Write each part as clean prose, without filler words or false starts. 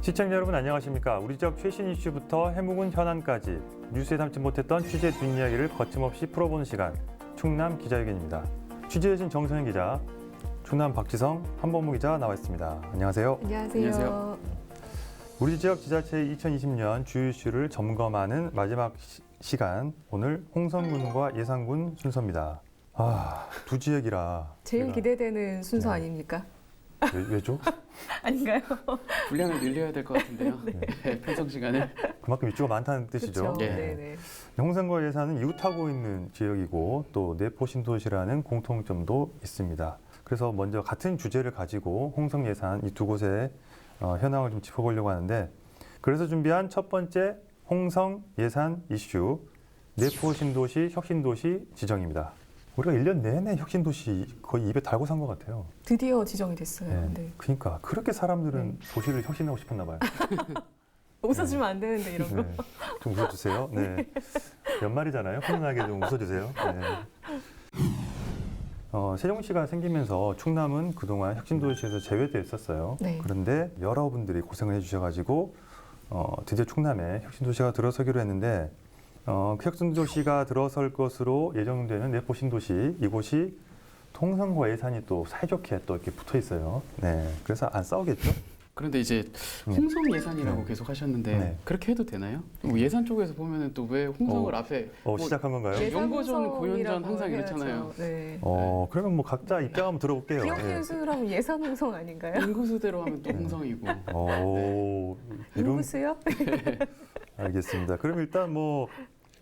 시청자 여러분 안녕하십니까? 우리 지역 최신 이슈부터 해묵은 현안까지 뉴스에 담지 못했던 취재 뒷이야기를 거침없이 풀어보는 시간 충남 기자회견입니다. 취재해준 정선영 기자, 충남 박지성, 한범무 기자 나와 있습니다. 안녕하세요. 안녕하세요. 우리 지역 지자체의 2020년 주요 이슈를 점검하는 마지막 시간, 오늘 홍성군과 예산군 순서입니다. 두 지역이라 제일 기대되는 순서 네. 아닙니까? 왜죠? 아닌가요? 분량을 늘려야 될 것 같은데요. 네. 편성 시간을. 그만큼 입주가 많다는 뜻이죠. 그렇죠. 예. 네네. 홍성과 예산은 이웃하고 있는 지역이고 또 내포 신도시라는 공통점도 있습니다. 그래서 먼저 같은 주제를 가지고 홍성 예산 이 두 곳의 현황을 좀 짚어보려고 하는데, 그래서 준비한 첫 번째 홍성 예산 이슈, 내포 신도시 혁신도시 지정입니다. 우리가 1년 내내 혁신도시 거의 입에 달고 산 것 같아요. 드디어 지정이 됐어요. 네. 그러니까 그렇게 사람들은 도시를 혁신하고 싶었나 봐요. 웃어주면 안 되는데 이런 거. 네, 좀 웃어주세요. 네. 연말이잖아요. 훈훈하게 좀 웃어주세요. 네. 세종시가 생기면서 충남은 그동안 혁신도시에서 제외되어 있었어요. 네. 그런데 여러분들이 고생을 해주셔가지고 드디어 충남에 혁신도시가 들어서기로 했는데, 그 혁신도시가 들어설 것으로 예정되는 내포 신도시, 이곳이 홍성과 예산이 또 사이좋게 또 이렇게 붙어 있어요. 네. 그래서 안 싸우겠죠? 그런데 이제 홍성 예산이라고 계속 하셨는데 네. 그렇게 해도 되나요? 예산 쪽에서 보면은 또 왜 홍성을 앞에 시작한 건가요? 연고전, 고연전 항상 이렇잖아요. 네. 그러면 뭐 각자 입장 한번 들어볼게요. 기억연수라면 예산 홍성 아닌가요? 인구수대로 하면 또 홍성이고. 인구수요? 알겠습니다. 그럼 일단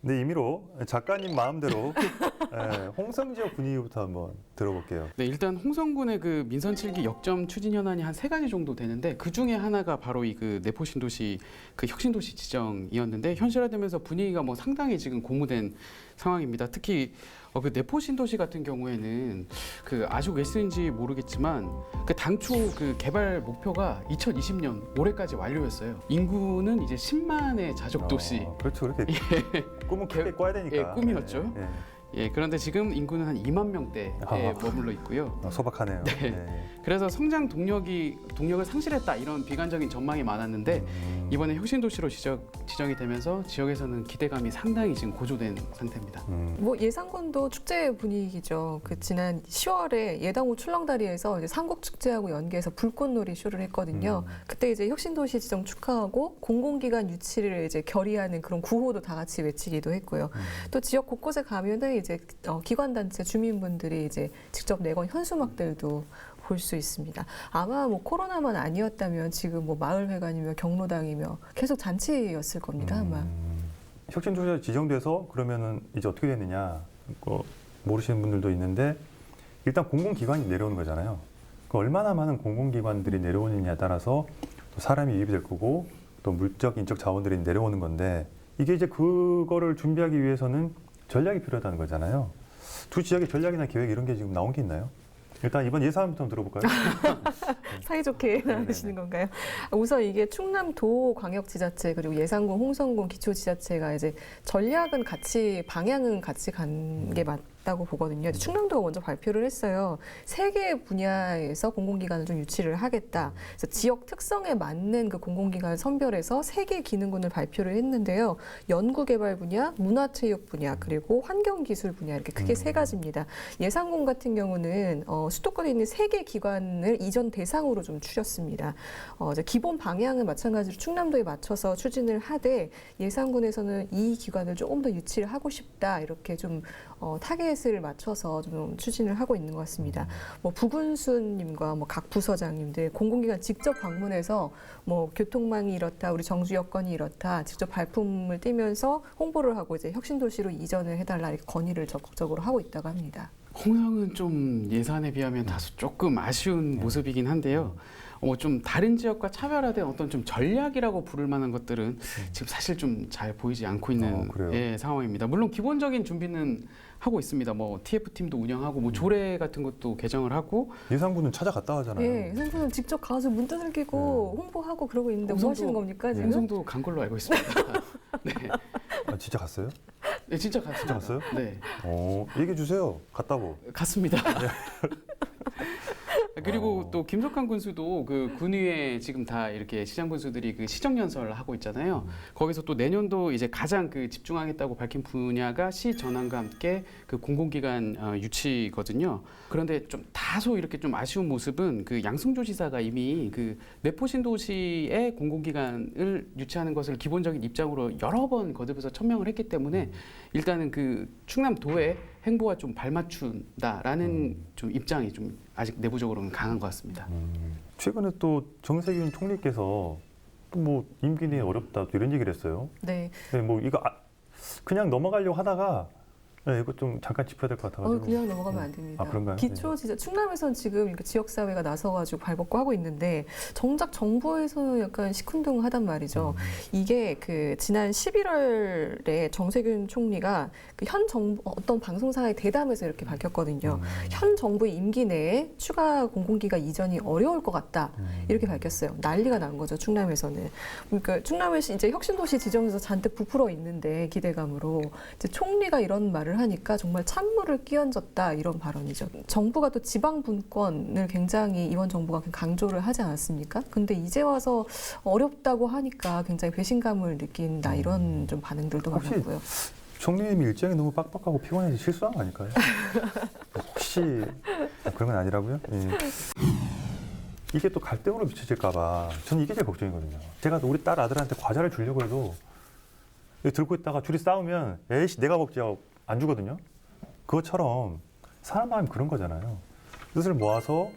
내 임의로 작가님 마음대로 홍성 지역 분위기부터 한번 들어볼게요. 네, 일단 홍성군의 그 민선 7기 역점 추진 현안이 한 3가지 정도 되는데, 그 중에 하나가 바로 이 그 내포 신도시 그 혁신도시 지정이었는데, 현실화되면서 분위기가 상당히 지금 고무된 상황입니다. 특히 그 내포 신도시 같은 경우에는 그 아시고 계시는지 모르겠지만 그 당초 그 개발 목표가 2020년 올해까지 완료였어요. 인구는 이제 10만의 자족 도시. 그렇죠. 그렇게 꿈은 크게 꿔야 되니까. 예, 꿈이었죠. 네. 예, 그런데 지금 인구는 한 2만 명대에 머물러 있고요. 소박하네요. 네. 네. 그래서 성장 동력을 상실했다, 이런 비관적인 전망이 많았는데 이번에 혁신도시로 지정이 되면서 지역에서는 기대감이 상당히 지금 고조된 상태입니다. 예산군도 축제 분위기죠. 그 지난 10월에 예당호 출렁다리에서 이제 삼국축제하고 연계해서 불꽃놀이 쇼를 했거든요. 그때 이제 혁신도시 지정 축하하고 공공기관 유치를 이제 결의하는 그런 구호도 다 같이 외치기도 했고요. 또 지역 곳곳에 가면은 이제 기관단체 주민분들이 이제 직접 내건 현수막들도 볼 수 있습니다. 아마 코로나만 아니었다면 지금 마을회관이며 경로당이며 계속 잔치였을 겁니다. 아마. 혁신도시가 지정돼서 그러면은 이제 어떻게 되느냐 모르시는 분들도 있는데, 일단 공공기관이 내려오는 거잖아요. 얼마나 많은 공공기관들이 내려오느냐에 따라서 또 사람이 유입이 될 거고 또 물적, 인적 자원들이 내려오는 건데, 이게 이제 그거를 준비하기 위해서는 전략이 필요하다는 거잖아요. 두 지역의 전략이나 계획 이런 게 지금 나온 게 있나요? 일단 이번 예산부터 한번 들어볼까요? 사이좋게 나누시는 건가요? 우선 이게 충남도 광역지자체 그리고 예산군, 홍성군 기초지자체가 이제 전략은 같이, 방향은 같이 간 게 맞다고 보거든요. 충남도가 먼저 발표를 했어요. 3개 분야에서 공공기관을 좀 유치를 하겠다. 그래서 지역 특성에 맞는 그 공공기관을 선별해서 3개 기능군을 발표를 했는데요. 연구개발 분야, 문화체육 분야, 그리고 환경기술 분야, 이렇게 크게 3가지입니다. 예산군 같은 경우는 수도권에 있는 3개 기관을 이전 대상으로 좀 추렸습니다. 이제 기본 방향은 마찬가지로 충남도에 맞춰서 추진을 하되, 예산군에서는 이 기관을 조금 더 유치를 하고 싶다, 이렇게 좀 타겟을 맞춰서 좀 추진을 하고 있는 것 같습니다. 부군수님과 각 부서장님들 공공기관 직접 방문해서 교통망이 이렇다, 우리 정주 여건이 이렇다, 직접 발품을 띄면서 홍보를 하고 이제 혁신도시로 이전을 해달라, 이렇게 건의를 적극적으로 하고 있다고 합니다. 홍성은 좀 예산에 비하면 다소 조금 아쉬운 모습이긴 한데요. 좀 다른 지역과 차별화된 어떤 좀 전략이라고 부를 만한 것들은 지금 사실 좀 잘 보이지 않고 있는 상황입니다. 물론 기본적인 준비는 하고 있습니다. TF팀도 운영하고 조례 같은 것도 개정을 하고. 예산군은 찾아갔다 하잖아요. 네, 예산군은 직접 가서 문 두들기고 홍보하고 그러고 있는데 뭐 하시는 겁니까 지금? 홍성도 간 걸로 알고 있습니다. 네. 진짜 갔어요? 네, 진짜 갔습니다. 진짜 갔어요? 네. 얘기해 주세요. 갔다고. 갔습니다. 그리고 또 김석환 군수도 그 군위에 지금 다 이렇게 시장 군수들이 그 시정 연설 하고 있잖아요. 거기서 또 내년도 이제 가장 그 집중하겠다고 밝힌 분야가 시 전환과 함께 그 공공기관 유치거든요. 그런데 좀 다소 이렇게 좀 아쉬운 모습은 그 양승조 지사가 이미 그 내포 신도시의 공공기관을 유치하는 것을 기본적인 입장으로 여러 번 거듭해서 천명을 했기 때문에 일단은 그 충남도의 행보와 좀 발맞춘다라는 좀 입장이 좀 아직 내부적으로는 강한 것 같습니다. 최근에 또 정세균 총리께서 또 뭐 임기 내에 어렵다 또 이런 얘기를 했어요. 네. 네, 뭐 이거 그냥 넘어가려고 하다가 네, 이거 좀 잠깐 짚어야 될 것 같아가지고. 그냥 넘어가면 안 됩니다. 아, 그런가요? 기초지자 충남에선 지금 이렇게 지역사회가 나서가지고 발벗고 하고 있는데 정작 정부에서는 약간 시큰둥하단 말이죠. 이게 그 지난 11월에 정세균 총리가 그 현 정부 어떤 방송사의 대담에서 이렇게 밝혔거든요. 현 정부의 임기 내에 추가 공공기관 이전이 어려울 것 같다 이렇게 밝혔어요. 난리가 난 거죠 충남에서는. 그러니까 충남에서 이제 혁신도시 지정에서 잔뜩 부풀어 있는데 기대감으로 이제 총리가 이런 말을 하니까 정말 찬물을 끼얹었다 이런 발언이죠. 정부가 또 지방 분권을 굉장히 이번 정부가 강조를 하지 않았습니까? 근데 이제 와서 어렵다고 하니까 굉장히 배신감을 느낀다 이런 좀 반응들도 혹시 많았고요. 총리님이 일정이 너무 빡빡하고 피곤해서 실수한 거 아닐까요? 혹시 그런 건 아니라고요? 예. 이게 또 갈등으로 비춰질까 봐 저는 이게 제일 걱정이거든요. 제가 우리 딸 아들한테 과자를 주려고 해도 들고 있다가 둘이 싸우면 에이씨 내가 먹지 하고 안 주거든요. 그것처럼 사람 마음이 그런 거잖아요. 뜻을 모아서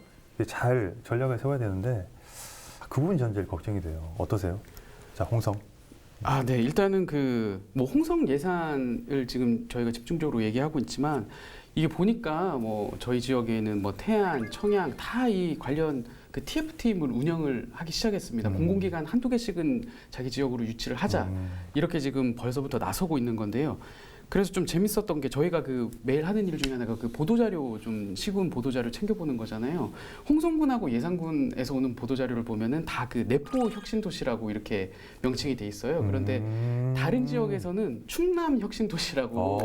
잘 전략을 세워야 되는데 그 부분이 저는 제일 걱정이 돼요. 어떠세요? 자, 홍성. 네. 일단은 그 뭐 홍성 예산을 지금 저희가 집중적으로 얘기하고 있지만 이게 보니까 뭐 저희 지역에는 뭐 태안, 청양 다 이 관련 그 TF팀을 운영을 하기 시작했습니다. 공공기관 한두 개씩은 자기 지역으로 유치를 하자. 이렇게 지금 벌써부터 나서고 있는 건데요. 그래서 좀 재밌었던 게 저희가 그 매일 하는 일 중에 하나가 그 보도자료 좀 시군 보도자료 챙겨보는 거잖아요. 홍성군하고 예산군에서 오는 보도자료를 보면은 다 그 내포 혁신도시라고 이렇게 명칭이 돼 있어요. 그런데 다른 지역에서는 충남 혁신도시라고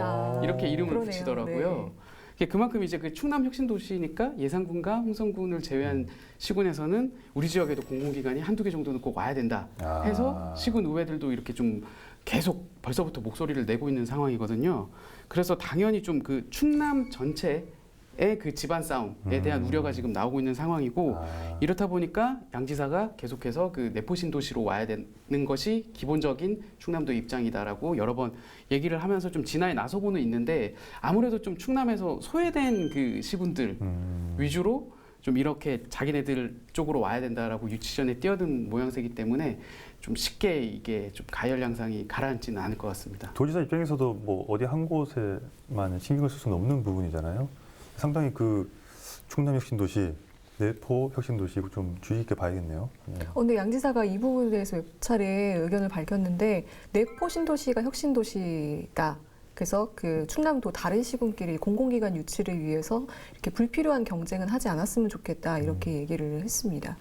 이렇게 이름을 그러네요. 붙이더라고요. 이게 그만큼 이제 그 충남 혁신도시니까 예산군과 홍성군을 제외한 시군에서는 우리 지역에도 공공기관이 한두 개 정도는 꼭 와야 된다 해서 시군 의회들도 이렇게 좀 계속 벌써부터 목소리를 내고 있는 상황이거든요. 그래서 당연히 좀 그 충남 전체의 그 집안 싸움에 대한 우려가 지금 나오고 있는 상황이고 이렇다 보니까 양 지사가 계속해서 그 내포 신도시로 와야 되는 것이 기본적인 충남도 입장이다라고 여러 번 얘기를 하면서 좀 진화에 나서고는 있는데 아무래도 좀 충남에서 소외된 그 시군들 위주로 좀 이렇게 자기네들 쪽으로 와야 된다라고 유치전에 뛰어든 모양새이기 때문에 좀 쉽게 이게 좀 가열 양상이 가라앉지는 않을 것 같습니다. 도지사 입장에서도 뭐 어디 한 곳에만 신경을 쓸 수는 없는 부분이잖아요. 상당히 그 충남 혁신도시, 내포 혁신도시 좀 주의 있게 봐야겠네요. 근데 양 지사가 이 부분에 대해서 몇 차례 의견을 밝혔는데 내포 신도시가 혁신도시다. 그래서 그 충남도 다른 시군끼리 공공기관 유치를 위해서 이렇게 불필요한 경쟁은 하지 않았으면 좋겠다 이렇게 얘기를 했습니다.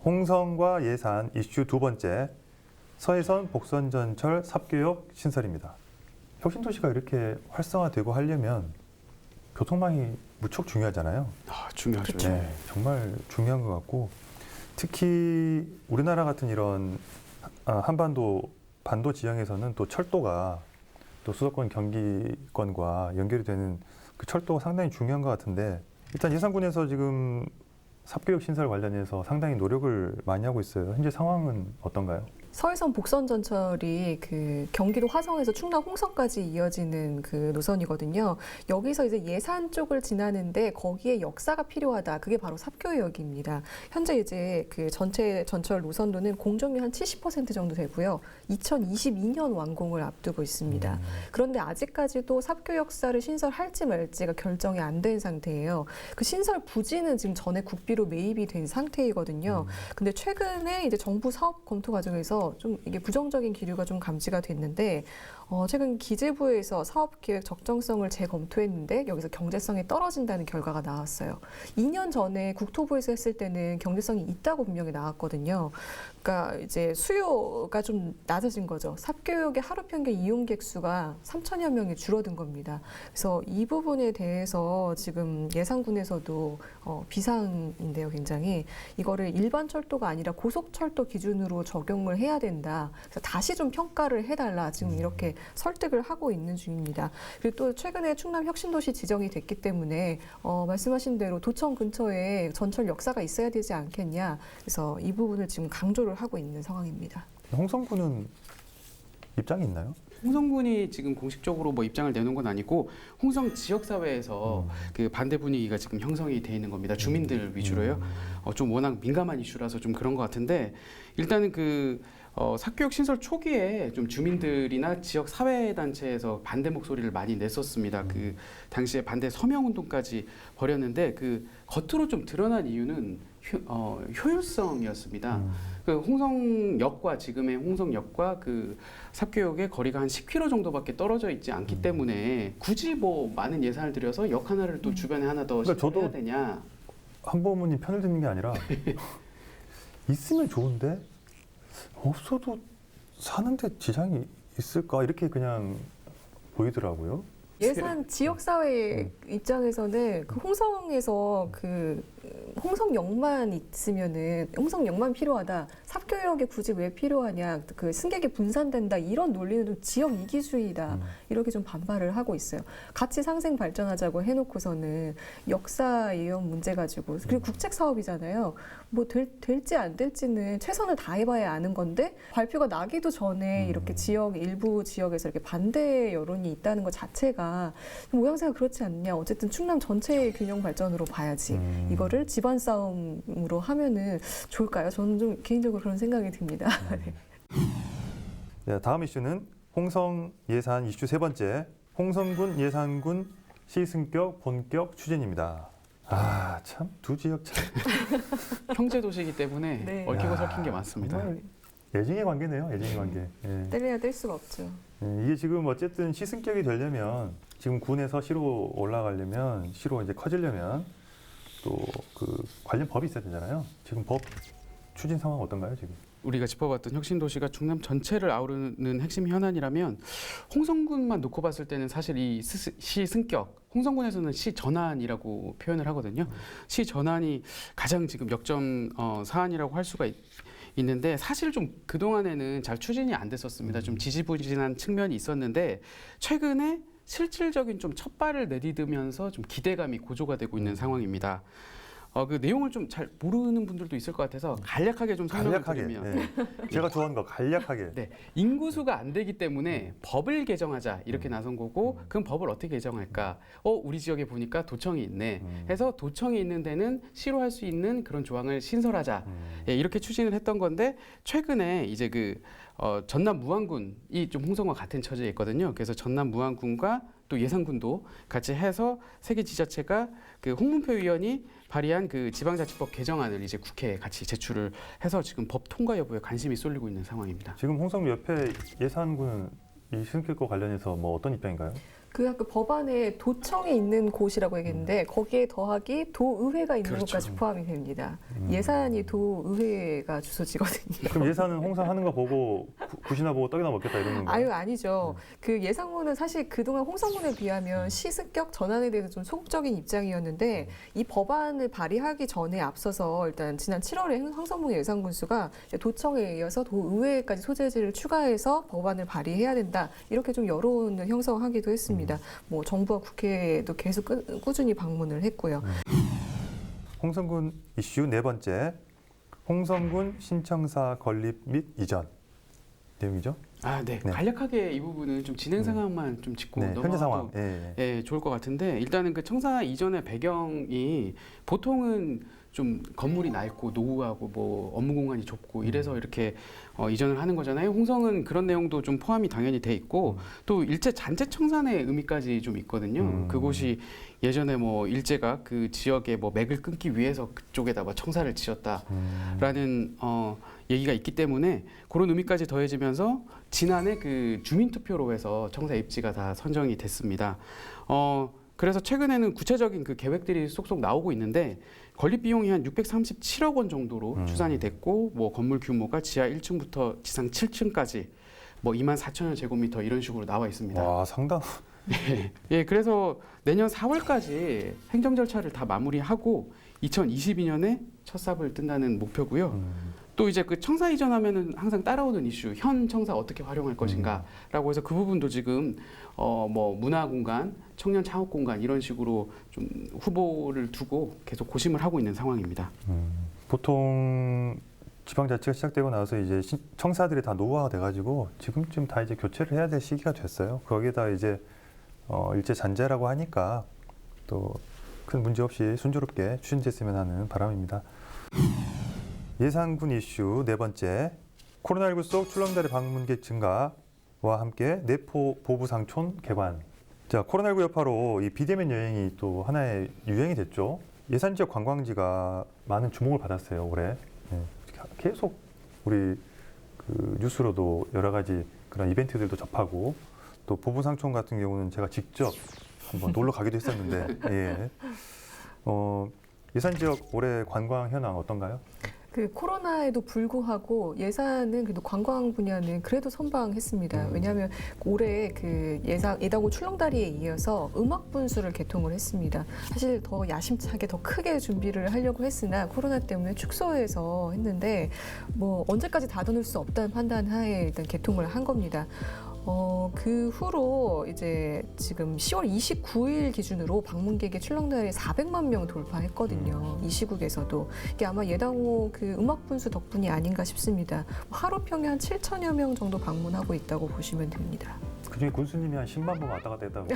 홍성과 예산 이슈 두 번째, 서해선 복선전철 삽교역 신설입니다. 혁신도시가 이렇게 활성화되고 하려면 교통망이 무척 중요하잖아요. 중요하죠. 네, 정말 중요한 것 같고 특히 우리나라 같은 이런 한반도 반도 지형에서는 또 철도가 또 수도권 경기권과 연결이 되는 그 철도가 상당히 중요한 것 같은데 일단 예산군에서 지금 삽교역 신설 관련해서 상당히 노력을 많이 하고 있어요. 현재 상황은 어떤가요? 서해선 복선전철이 그 경기도 화성에서 충남 홍성까지 이어지는 그 노선이거든요. 여기서 이제 예산 쪽을 지나는데 거기에 역사가 필요하다. 그게 바로 삽교역입니다. 현재 이제 그 전체 전철 노선도는 공정률 한 70% 정도 되고요. 2022년 완공을 앞두고 있습니다. 그런데 아직까지도 삽교역사를 신설할지 말지가 결정이 안 된 상태예요. 그 신설 부지는 지금 전에 국비로 매입이 된 상태이거든요. 근데 최근에 이제 정부 사업 검토 과정에서 나오면서 좀 이게 부정적인 기류가 좀 감지가 됐는데 최근 기재부에서 사업계획 적정성을 재검토했는데 여기서 경제성이 떨어진다는 결과가 나왔어요. 2년 전에 국토부에서 했을 때는 경제성이 있다고 분명히 나왔거든요. 그러니까 이제 수요가 좀 낮아진 거죠. 삽교육의 하루 평균 이용객 수가 3천여 명이 줄어든 겁니다. 그래서 이 부분에 대해서 지금 예산군에서도 비상인데요, 굉장히 이거를 일반 철도가 아니라 고속철도 기준으로 적용을 해야 된다. 그래서 다시 좀 평가를 해달라. 지금 이렇게 설득을 하고 있는 중입니다. 그리고 또 최근에 충남 혁신도시 지정이 됐기 때문에 말씀하신 대로 도청 근처에 전철 역사가 있어야 되지 않겠냐. 그래서 이 부분을 지금 강조를 하고 있는 상황입니다. 홍성군은 입장이 있나요? 홍성군이 지금 공식적으로 뭐 입장을 내놓은 건 아니고 홍성 지역사회에서 그 반대 분위기가 지금 형성이 돼 있는 겁니다. 주민들 위주로요. 좀 워낙 민감한 이슈라서 좀 그런 것 같은데 일단은 사교육 신설 초기에 좀 주민들이나 지역 사회단체에서 반대 목소리를 많이 냈었습니다. 그 당시에 반대 서명 운동까지 벌였는데 그 겉으로 좀 드러난 이유는 효율성이었습니다. 그 홍성역과 지금의 홍성역과 그 삽교역의 거리가 한 10km 정도밖에 떨어져 있지 않기 때문에 굳이 뭐 많은 예산을 들여서 역 하나를 또 주변에 하나 더 그러니까 저도 신설해야 되냐? 한부모님 편을 듣는 게 아니라 있으면 좋은데 없어도 사는데 지장이 있을까 이렇게 그냥 보이더라고요. 예산 지역사회 입장에서는 그 홍성에서 그 홍성역만 있으면은 홍성역만 필요하다. 삽교역에 굳이 왜 필요하냐. 그 승객이 분산된다. 이런 논리는 좀 지역 이기주의다. 이렇게 좀 반발을 하고 있어요. 같이 상생 발전하자고 해놓고서는 역사 예언 문제 가지고 그리고 국책 사업이잖아요. 뭐 될지 안 될지는 최선을 다해봐야 아는 건데 발표가 나기도 전에 이렇게 일부 지역에서 이렇게 반대 여론이 있다는 것 자체가 모양새가 그렇지 않냐. 어쨌든 충남 전체의 균형 발전으로 봐야지. 이거를 집안 싸움으로 하면은 좋을까요? 저는 좀 개인적으로 그런 생각이 듭니다. 네, 다음 이슈는 홍성 예산 이슈 세 번째, 홍성군 예산군 시승격 본격 추진입니다. 아, 참 두 지역 참 형제 도시이기 때문에 네. 얽히고 설킨 게 많습니다. 정말 애증의 관계네요, 애증의 관계. 예. 떼려야 뗄 수가 없죠. 이게 지금 어쨌든 시승격이 되려면 지금 군에서 시로 올라가려면 시로 이제 커지려면 또 그 관련 법이 있어야 되잖아요. 지금 법 추진 상황 어떤가요, 지금? 우리가 짚어봤던 혁신도시가 충남 전체를 아우르는 핵심 현안이라면 홍성군만 놓고 봤을 때는 사실 이 시승격, 홍성군에서는 시전환이라고 표현을 하거든요. 시전환이 가장 지금 역점 사안이라고 할 수가 있는데 사실 좀 그동안에는 잘 추진이 안 됐었습니다. 좀 지지부진한 측면이 있었는데 최근에 실질적인 좀 첫발을 내디디면서 좀 기대감이 고조가 되고 있는 상황입니다. 그 내용을 좀 잘 모르는 분들도 있을 것 같아서 간략하게 좀 설명을 드리면 네. 제가 좋아하는 거 간략하게. 네, 인구수가 안 되기 때문에 법을 개정하자 이렇게 나선 거고 그럼 법을 어떻게 개정할까? 우리 지역에 보니까 도청이 있네. 해서 도청이 있는 데는 시로 할 수 있는 그런 조항을 신설하자. 예, 이렇게 추진을 했던 건데 최근에 이제 전남 무안군이 좀 홍성과 같은 처지에 있거든요. 그래서 전남 무안군과 또 예산군도 같이 해서 세 개 지자체가 그 홍문표 의원이 발의한 그 지방자치법 개정안을 이제 국회에 같이 제출을 해서 지금 법 통과 여부에 관심이 쏠리고 있는 상황입니다. 지금 홍성 옆에 예산군 이 시승격과 관련해서 뭐 어떤 입장인가요? 그 법안에 도청이 있는 곳이라고 얘기했는데 거기에 더하기 도의회가 있는 그렇죠. 곳까지 포함이 됩니다. 예산이 도의회가 주소지거든요. 그럼 예산은 홍성 하는 거 보고 굿이나 보고 떡이나 먹겠다 이런 건가요? 아유, 아니죠. 그 예산군은 사실 그동안 홍성군에 비하면 시승격 전환에 대해서 좀 소극적인 입장이었는데 이 법안을 발의하기 전에 앞서서 일단 지난 7월에 홍성군 예산군수가 도청에 이어서 도의회까지 소재지를 추가해서 법안을 발의해야 된다. 이렇게 좀 여론을 형성하기도 했습니다. 뭐 정부와 국회에도 계속 꾸준히 방문을 했고요. 홍성군 이슈 네 번째, 홍성군 신청사 건립 및 이전 내용이죠? 네. 네. 간략하게 이 부분은 좀 진행 상황만 좀 짚고 네, 넘어가도 현재 상황. 예. 좋을 것 같은데 일단은 그 청사 이전의 배경이 보통은 좀 건물이 낡고 노후하고 뭐 업무 공간이 좁고 이래서 이렇게 이전을 하는 거잖아요. 홍성은 그런 내용도 좀 포함이 당연히 돼 있고 또 일제 잔재 청산의 의미까지 좀 있거든요. 그곳이 예전에 뭐 일제가 그 지역의 뭐 맥을 끊기 위해서 그쪽에다 뭐 청사를 지었다라는 얘기가 있기 때문에 그런 의미까지 더해지면서 지난해 그 주민투표로 해서 청사 입지가 다 선정이 됐습니다. 그래서 최근에는 구체적인 그 계획들이 쏙쏙 나오고 있는데 건립 비용이 한 637억 원 정도로 추산이 됐고 뭐 건물 규모가 지하 1층부터 지상 7층까지 뭐 24,000여 제곱미터 이런 식으로 나와 있습니다. 와, 상당. 예, 그래서 내년 4월까지 행정 절차를 다 마무리하고 2022년에 첫 삽을 뜬다는 목표고요. 또 이제 그 청사 이전하면은 항상 따라오는 이슈, 현 청사 어떻게 활용할 것인가라고 해서 그 부분도 지금 뭐 문화 공간, 청년 창업 공간 이런 식으로 좀 후보를 두고 계속 고심을 하고 있는 상황입니다. 보통 지방자치가 시작되고 나서 이제 청사들이 다 노후화가 돼가지고 지금쯤 다 이제 교체를 해야 될 시기가 됐어요. 거기에다 이제 일제 잔재라고 하니까 또 큰 문제 없이 순조롭게 추진됐으면 하는 바람입니다. 예산군 이슈 네 번째, 코로나19 속 출렁다리 방문객 증가와 함께 내포 보부상촌 개관. 자, 코로나19 여파로 이 비대면 여행이 또 하나의 유행이 됐죠. 예산 지역 관광지가 많은 주목을 받았어요, 올해. 네, 계속 우리 그 뉴스로도 여러 가지 그런 이벤트들도 접하고 또 보부상촌 같은 경우는 제가 직접 한번 놀러 가기도 했었는데 예. 예산 지역 올해 관광 현황 어떤가요? 그 코로나에도 불구하고 예산은 그래도 관광 분야는 그래도 선방했습니다. 왜냐하면 올해 그 예당호 출렁다리에 이어서 음악 분수를 개통을 했습니다. 사실 더 야심차게 더 크게 준비를 하려고 했으나 코로나 때문에 축소해서 했는데 뭐 언제까지 닫아놓을 수 없다는 판단 하에 일단 개통을 한 겁니다. 그 후로 이제 지금 10월 29일 기준으로 방문객이 출렁다리 400만 명 돌파했거든요. 이 시국에서도 이게 아마 예당호 그 음악 분수 덕분이 아닌가 싶습니다. 하루 평에 한 7천여 명 정도 방문하고 있다고 보시면 됩니다. 그중에 군수님이 한 10만 번 왔다 갔다 했다고.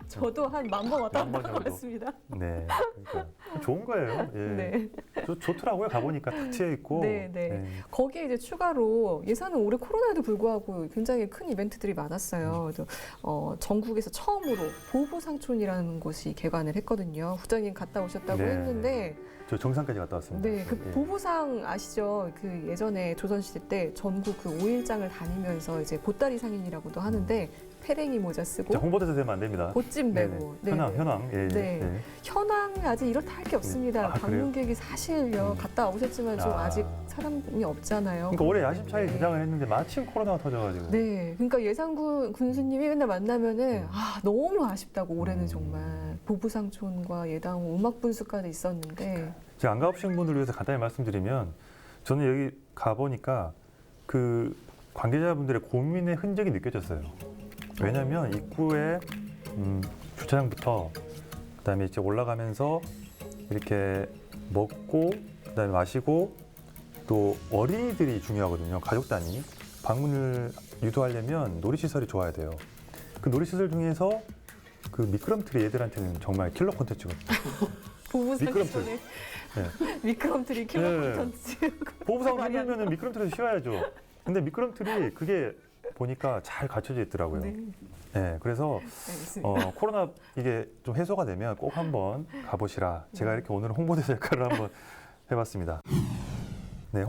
저도 한 10,000번 왔다 만 번 갔다 정도? 왔습니다. 네, 그러니까 좋은 거예요. 예. 네. 좋더라고요. 가보니까 탁 트여 있고. 네, 네. 거기에 이제 추가로 예산은 올해 코로나에도 불구하고 굉장히 큰 이벤트들이 많았어요. 그래서 전국에서 처음으로 보부상촌이라는 곳이 개관을 했거든요. 부장님 갔다 오셨다고 네. 했는데 저 정상까지 갔다 왔습니다. 네, 그 예. 보부상 아시죠? 그 예전에 조선시대 때 전국 그 5일장을 다니면서 이제 보따리 상인이라고도 하는데 페랭이 모자 쓰고 자, 홍보대사 되면 안 됩니다. 옷집 메고 네네. 현황. 예, 네. 예. 현황 아직 이렇다 할 게 없습니다. 아, 그래요? 방문객이 사실요 갔다 오셨지만 좀 아. 아직 사람이 없잖아요. 그러니까 올해 야심차게 네. 개장을 했는데 마침 코로나가 터져가지고. 네, 그러니까 예산군 군수님이 맨날 만나면은 너무 아쉽다고 올해는 정말 보부상촌과 예당호 음악 분수까지 있었는데 제가 안 가보신 분들을 위해서 간단히 말씀드리면 저는 여기 가보니까 그 관계자분들의 고민의 흔적이 느껴졌어요. 왜냐하면 입구에 주차장부터 그다음에 이제 올라가면서 이렇게 먹고 그다음에 마시고 또 어린이들이 중요하거든요. 가족 단위 방문을 유도하려면 놀이시설이 좋아야 돼요. 그 놀이시설 중에서 그 미끄럼틀이 애들한테는 정말 킬러 콘텐츠거든요. 보부상촌에 미끄럼틀이 킬러 네. 콘텐츠. 보부상 하면은 미끄럼틀에서 쉬어야죠. 근데 미끄럼틀이 그게 보니까 잘 갖춰져 있더라고요. 네, 네, 그래서 알겠습니다. 코로나 이게 좀 해소가 되면 꼭 한번 가보시라. 제가 이렇게 오늘 홍보대사 역할을 한번 해봤습니다. 네,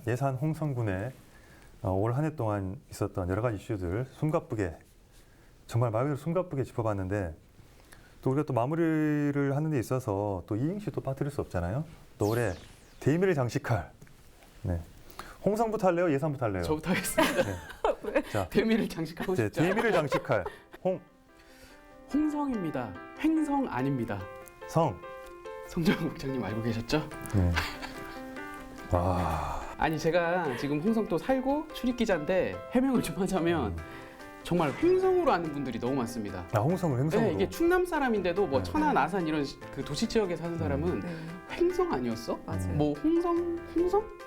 예산 홍성군에 올 한 해 동안 있었던 여러 가지 이슈들 숨가쁘게 정말 말 그대로 숨가쁘게 짚어봤는데 또 우리가 또 마무리를 하는 데 있어서 또 이행시 또 빠뜨릴 수 없잖아요. 또 올해 대미를 장식할 홍성부터 할래요? 예산부터 할래요? 저부터 하겠습니다. 자, 대미를 장식하고 네, 싶죠. 대미를 장식할 홍성입니다. 횡성 아닙니다. 성. 성정 국장님 알고 계셨죠? 네. 와. 아니 제가 지금 홍성 또 살고 출입 기자인데 해명을 좀 하자면 정말 횡성으로 아는 분들이 너무 많습니다. 홍성을 횡성으로. 네, 이게 충남 사람인데도 뭐 네. 천안, 아산 이런 그 도시 지역에 사는 사람은 네, 횡성 아니었어? 맞아요. 뭐 홍성?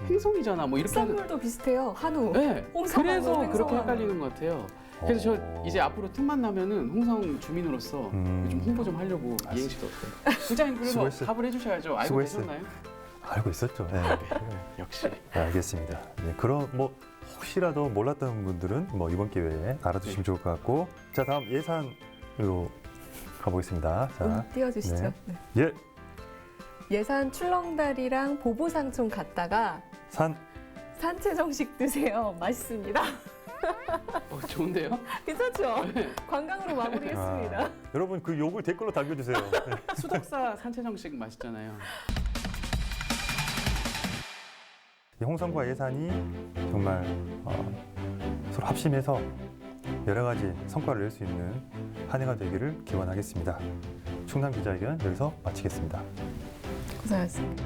횡성이잖아. 뭐 이렇게 하는. 특산물도 비슷해요. 한우. 네, 홍성 그래서 한우, 그렇게 횡성 헷갈리는 것 같아요. 그래서 저 이제 앞으로 틈만 나면은 홍성 주민으로서 좀 홍보 좀 하려고 이행시도 어때요? 부장님 그래서 수고했어요. 답을 해주셔야죠. 알고 수고했어요. 계셨나요? 알고 있었죠. 네. 역시. 네, 알겠습니다. 네, 그럼 뭐 혹시라도 몰랐던 분들은 뭐 이번 기회에 알아두시면 좋을 것 같고, 자 다음 예산으로 가보겠습니다. 자, 띄워주시죠. 네. 네. 예, 예산 출렁다리랑 보부상촌 갔다가 산채정식 드세요. 맛있습니다. 좋은데요? 괜찮죠? 관광으로 마무리했습니다. 여러분 그 욕을 댓글로 남겨주세요. 수덕사 산채정식 맛있잖아요. 이 홍성과 예산이 정말 서로 합심해서 여러 가지 성과를 낼 수 있는 한 해가 되기를 기원하겠습니다. 충남 기자회견 여기서 마치겠습니다. 고생하셨습니다.